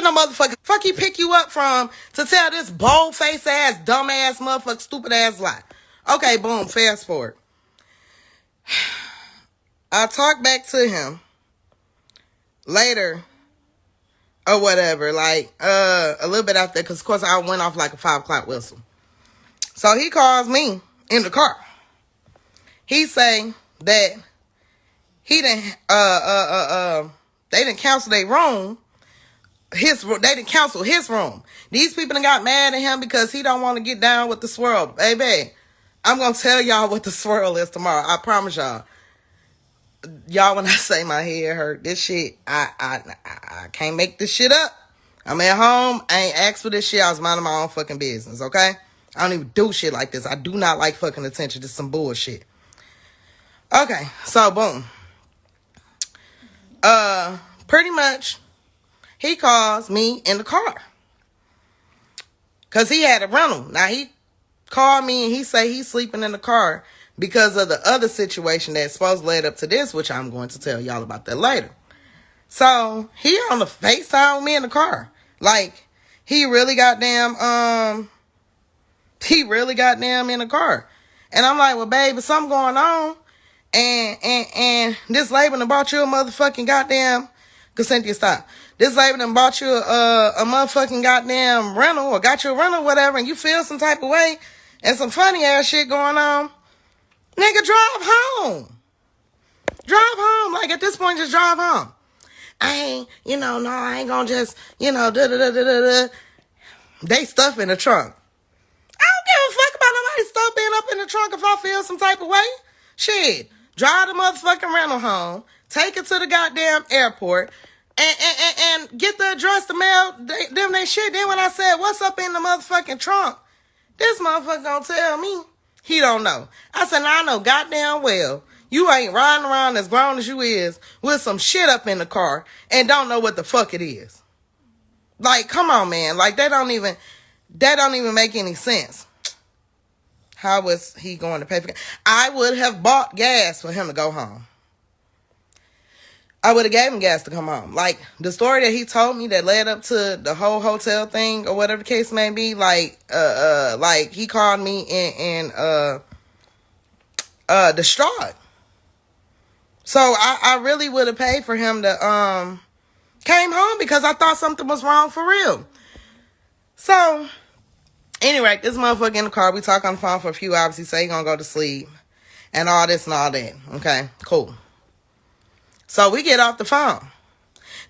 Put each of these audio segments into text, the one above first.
no motherfucking fuck he pick you up from to tell this bold face ass, dumb ass, motherfucker, stupid ass lie. Okay, boom, fast forward. I talked back to him later or whatever, like a little bit after, because of course I went off like a 5 o'clock whistle. So he calls me in the car. He say that he didn't they didn't cancel their room. They didn't cancel his room. These people done got mad at him because he don't want to get down with the swirl. Baby, I'm gonna tell y'all what the swirl is tomorrow. I promise y'all. Y'all, when I say my head hurt, this shit, I can't make this shit up. I'm at home. I ain't asked for this shit. I was minding my own fucking business, okay? I don't even do shit like this. I do not like fucking attention. This is some bullshit. Okay, so boom. Pretty much, he calls me in the car. Because he had a rental. Now, he called me and he say he's sleeping in the car because of the other situation that's supposed to lead up to this, which I'm going to tell y'all about that later. So, he on the FaceTime with me in the car. Like, he really goddamn in the car. And I'm like, well, babe, there's something going on. And this lady done bought you a motherfucking goddamn, cause Cynthia, stop. This lady done bought you a motherfucking goddamn rental, or got you a rental, whatever, and you feel some type of way, and some funny ass shit going on. Nigga, drive home. Drive home. Like, at this point, just drive home. I ain't, no, I ain't gonna just, da-da-da-da-da-da. They stuff in the trunk. I don't give a fuck about nobody's stuff being up in the trunk if I feel some type of way. Shit. Drive the motherfucking rental home. Take it to the goddamn airport. And get the address to mail them they shit. Then when I said, what's up in the motherfucking trunk? This motherfucker gonna tell me he don't know. I said, I know goddamn well you ain't riding around as grown as you is with some shit up in the car and don't know what the fuck it is. Like, come on, man. Like, that don't even make any sense. How was he going to pay for gas? I would have bought gas for him to go home. I would have gave him gas to come home. Like, the story that he told me that led up to the whole hotel thing or whatever the case may be, like he called me and distraught. So I really would have paid for him to came home because I thought something was wrong for real. So anyway, this motherfucker in the car, we talk on the phone for a few hours. He say he gonna go to sleep and all this and all that. Okay, cool. So we get off the phone.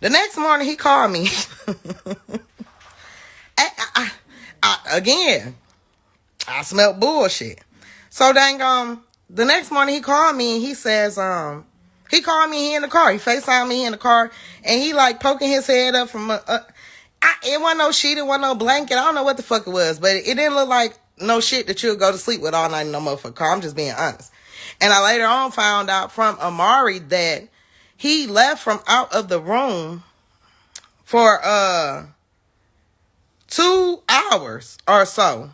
The next morning, he called me. Again, I smelled bullshit. So dang, the next morning he called me and he says, he called me, he in the car. He FaceTimed me in the car and he like poking his head up from, it wasn't no sheet, it wasn't no blanket. I don't know what the fuck it was, but it didn't look like no shit that you'll go to sleep with all night in no motherfucking car. I'm just being honest. And I later on found out from Amari that he left from out of the room for 2 hours or so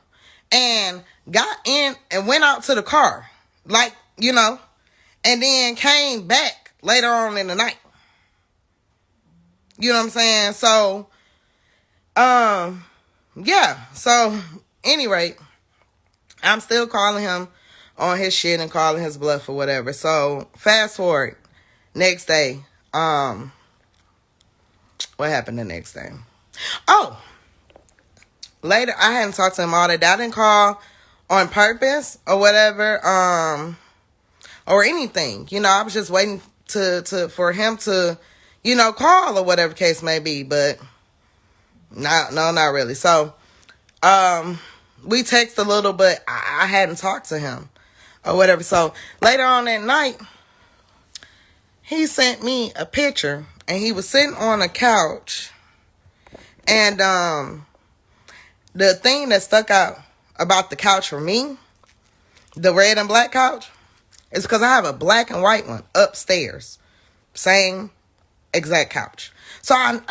and got in and went out to the car, like, and then came back later on in the night. You know what I'm saying? So, yeah. So, anyway, I'm still calling him on his shit and calling his bluff or whatever. So, fast forward. Next day, what happened the next day? Oh, later, I hadn't talked to him all that day. I didn't call on purpose or whatever, or anything. I was just waiting for him to, call or whatever case may be, but no, not really. So, we text a little, but I hadn't talked to him or whatever. So, later on that night, he sent me a picture, and he was sitting on a couch, and the thing that stuck out about the couch for me, the red and black couch, is because I have a black and white one upstairs, same exact couch. So and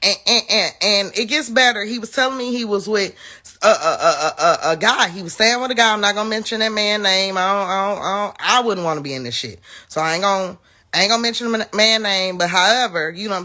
it gets better. He was telling me he was with a guy. He was staying with a guy. I'm not gonna mention that man's name. I wouldn't want to be in this shit. So I ain't gonna mention the man's name, but however, you know what I'm saying?